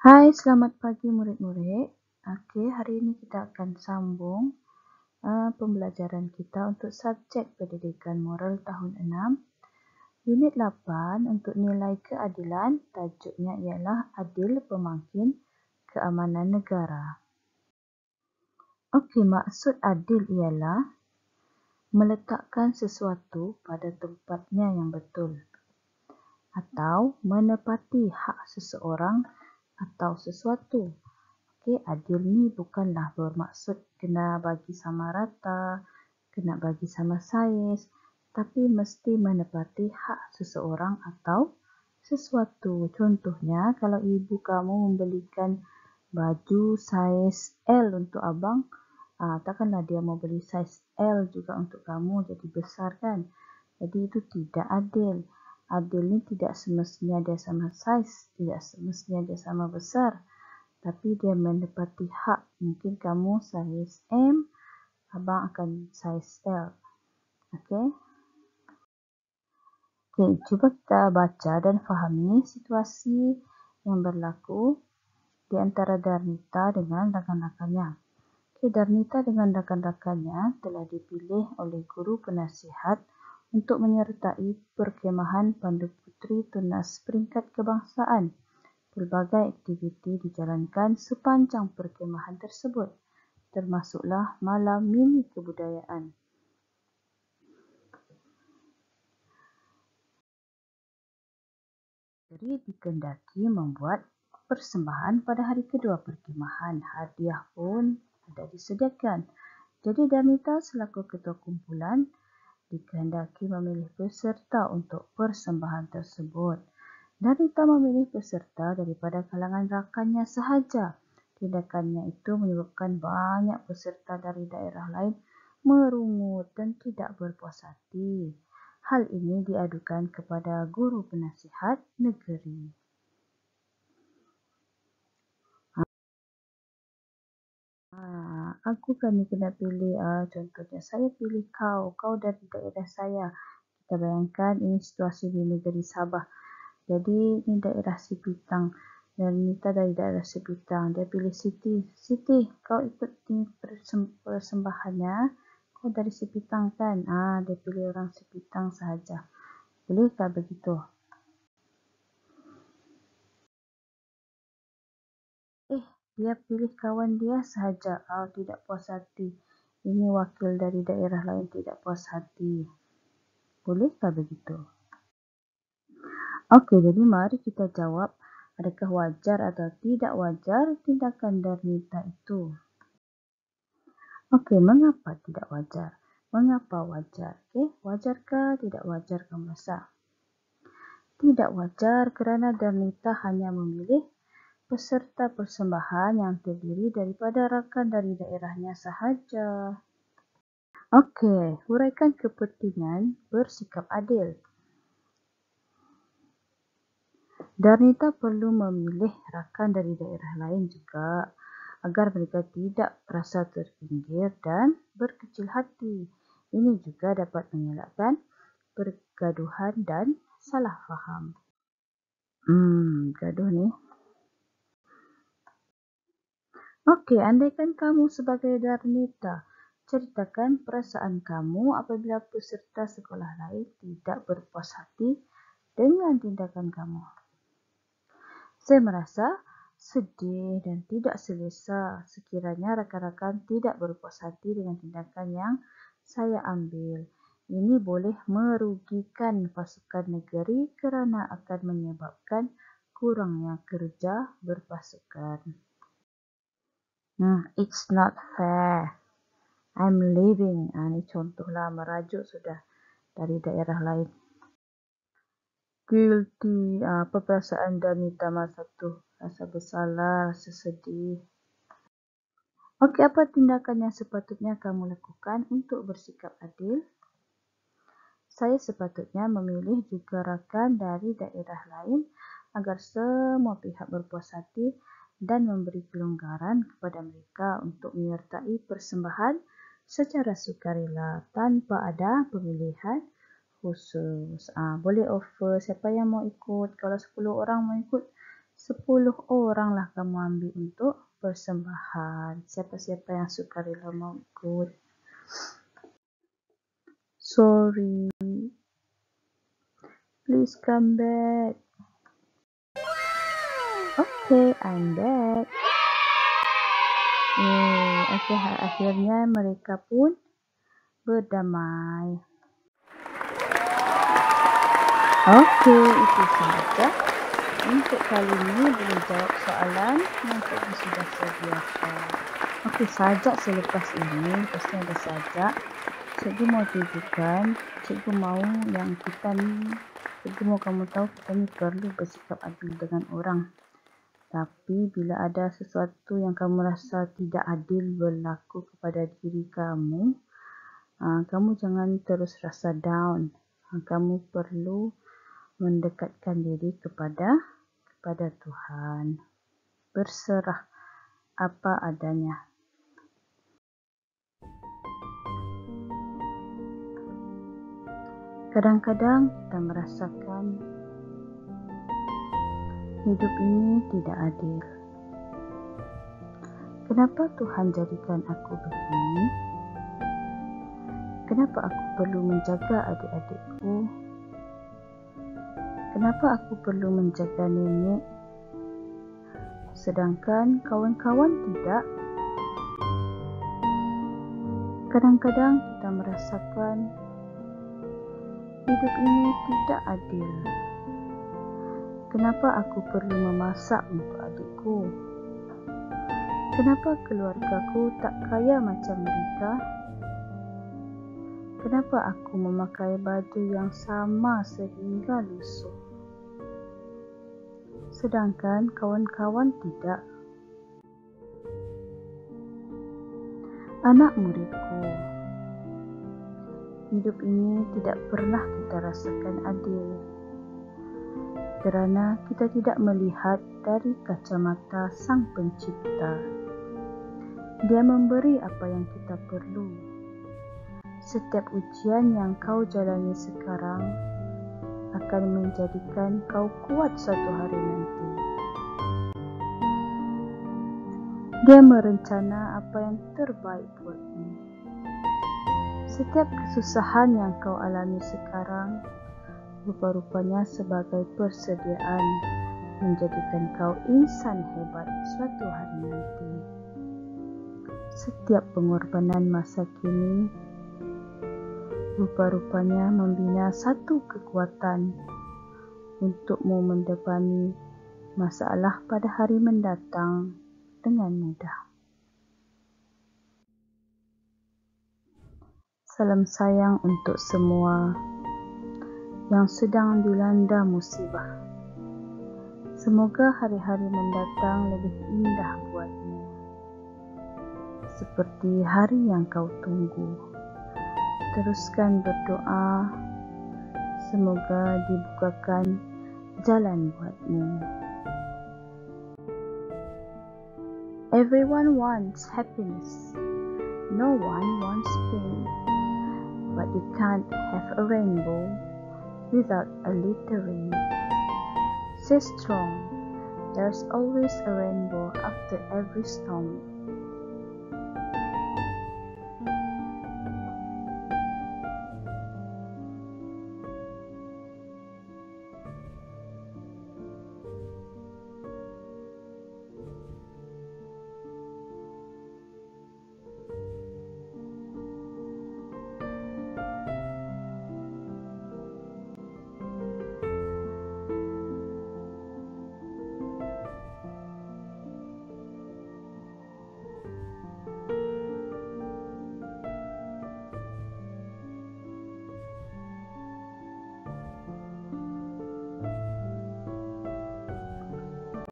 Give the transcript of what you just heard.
Hai, selamat pagi murid-murid. Oke, hari ini kita akan sambung pembelajaran kita untuk subjek pendidikan moral tahun 6. Unit 8 untuk nilai keadilan, tajuknya ialah Adil Pemangkin Keamanan Negara. Okey, maksud adil ialah meletakkan sesuatu pada tempatnya yang betul atau menepati hak seseorang atau sesuatu. Okey, adil ni bukanlah bermaksud kena bagi sama rata, kena bagi sama saiz, tapi mesti menepati hak seseorang atau sesuatu. Contohnya, kalau ibu kamu membelikan baju saiz L untuk abang, takkanlah dia mau beli saiz L juga untuk kamu, jadi besar kan? Jadi itu tidak adil. Adil ni tidak semestinya dia sama saiz, tidak semestinya dia sama besar. Tapi dia menepati hak. Mungkin kamu saiz M, abang akan saiz L. Okey. Okey, cuba kita baca dan fahami situasi yang berlaku di antara Darnita dengan rakan-rakannya. Okey, Darnita dengan rakan-rakannya telah dipilih oleh guru penasihat untuk menyertai perkemahan Pandu Putri Tunas Peringkat Kebangsaan. Pelbagai aktiviti dijalankan sepanjang perkemahan tersebut, termasuklah malam mini kebudayaan. Jadi dikendaki membuat persembahan pada hari kedua perkemahan. Hadiah pun ada disediakan. Jadi Darnita selaku ketua kumpulan dikehendaki memilih peserta untuk persembahan tersebut. Darnita memilih peserta daripada kalangan rakannya sahaja. Tindakannya itu menyebabkan banyak peserta dari daerah lain merungut dan tidak berpuas hati. Hal ini diadukan kepada guru penasihat negeri. Aku kan kena pilih, contohnya saya pilih kau dari daerah saya. Kita bayangkan ini situasi di negeri Sabah. Jadi ini daerah Sipitang dan Nita dari daerah Sipitang. Dia pilih Siti. Siti, kau ikut ni persembahannya. Kau dari Sipitang kan? Dia pilih orang Sipitang sahaja. Bolehkah begitu? Dia pilih kawan dia sahaja. Tidak puas hati. Ini wakil dari daerah lain tidak puas hati. Bolehkah begitu? Okey, jadi mari kita jawab, adakah wajar atau tidak wajar tindakan Darnita itu? Okey, mengapa tidak wajar? Mengapa wajar? Okey, wajarkah tidak wajar kamu rasa? Tidak wajar kerana Darnita hanya memilih peserta persembahan yang terdiri daripada rakan dari daerahnya sahaja. Okey, huraikan kepentingan bersikap adil. Darnita perlu memilih rakan dari daerah lain juga agar mereka tidak merasa terpinggir dan berkecil hati. Ini juga dapat mengelakkan pergaduhan dan salah faham. Gaduh ni. Okey, andaikan kamu sebagai Darnita, ceritakan perasaan kamu apabila peserta sekolah lain tidak berpuas hati dengan tindakan kamu. Saya merasa sedih dan tidak selesa sekiranya rakan-rakan tidak berpuas hati dengan tindakan yang saya ambil. Ini boleh merugikan pasukan negeri kerana akan menyebabkan kurangnya kerja berpasukan. It's not fair. I'm leaving. Ini contohlah merajuk sudah dari daerah lain. Guilty. Apa perasaan Darnita masa tu? Rasa bersalah, rasa sedih. Okey, apa tindakan yang sepatutnya kamu lakukan untuk bersikap adil? Saya sepatutnya memilih juga rakan dari daerah lain agar semua pihak berpuas hati dan memberi kelonggaran kepada mereka untuk menyertai persembahan secara sukarela tanpa ada pemilihan khusus. Boleh offer siapa yang mau ikut. Kalau 10 orang mau ikut, 10 orang lah kamu ambil untuk persembahan. Siapa-siapa yang suka rela mau ikut? Sorry. Please come back. Okay, I'm back. Okay, akhirnya mereka pun berdamai. Okay, itu saja. Untuk kali ini boleh jawab soalan yang cikgu sudah sediakan. Okey, sajak selepas ini, pasti ada sajak. Cikgu mau tunjukkan, cikgu mau yang kita ni, cikgu mau kamu tahu kita ni perlu bersikap adil dengan orang. Tapi bila ada sesuatu yang kamu rasa tidak adil berlaku kepada diri kamu, kamu jangan terus rasa down. Kamu perlu mendekatkan diri kepada Tuhan. Berserah apa adanya. Kadang-kadang kita merasakan hidup ini tidak adil. Kenapa Tuhan jadikan aku begini? Kenapa aku perlu menjaga adik-adikku? Kenapa aku perlu menjaga nenek, sedangkan kawan-kawan tidak? Kadang-kadang kita merasakan hidup ini tidak adil. Kenapa aku perlu memasak untuk adikku? Kenapa keluargaku tak kaya macam mereka? Kenapa aku memakai baju yang sama sehingga lusuh, sedangkan kawan-kawan tidak? Anak muridku, hidup ini tidak pernah kita rasakan adil, kerana kita tidak melihat dari kacamata Sang Pencipta. Dia memberi apa yang kita perlu. Setiap ujian yang kau jalani sekarang akan menjadikan kau kuat suatu hari nanti. Dia merencana apa yang terbaik buatmu. Setiap kesusahan yang kau alami sekarang rupa-rupanya sebagai persediaan menjadikan kau insan hebat suatu hari nanti. Setiap pengorbanan masa kini rupa-rupanya membina satu kekuatan untukmu mendepani masalah pada hari mendatang dengan mudah. Salam sayang untuk semua yang sedang dilanda musibah. Semoga hari-hari mendatang lebih indah buatmu, seperti hari yang kau tunggu. Teruskan berdoa, semoga dibukakan jalan buatmu. Everyone wants happiness. No one wants pain. But you can't have a rainbow without a little rain. Stay strong. There's always a rainbow after every storm.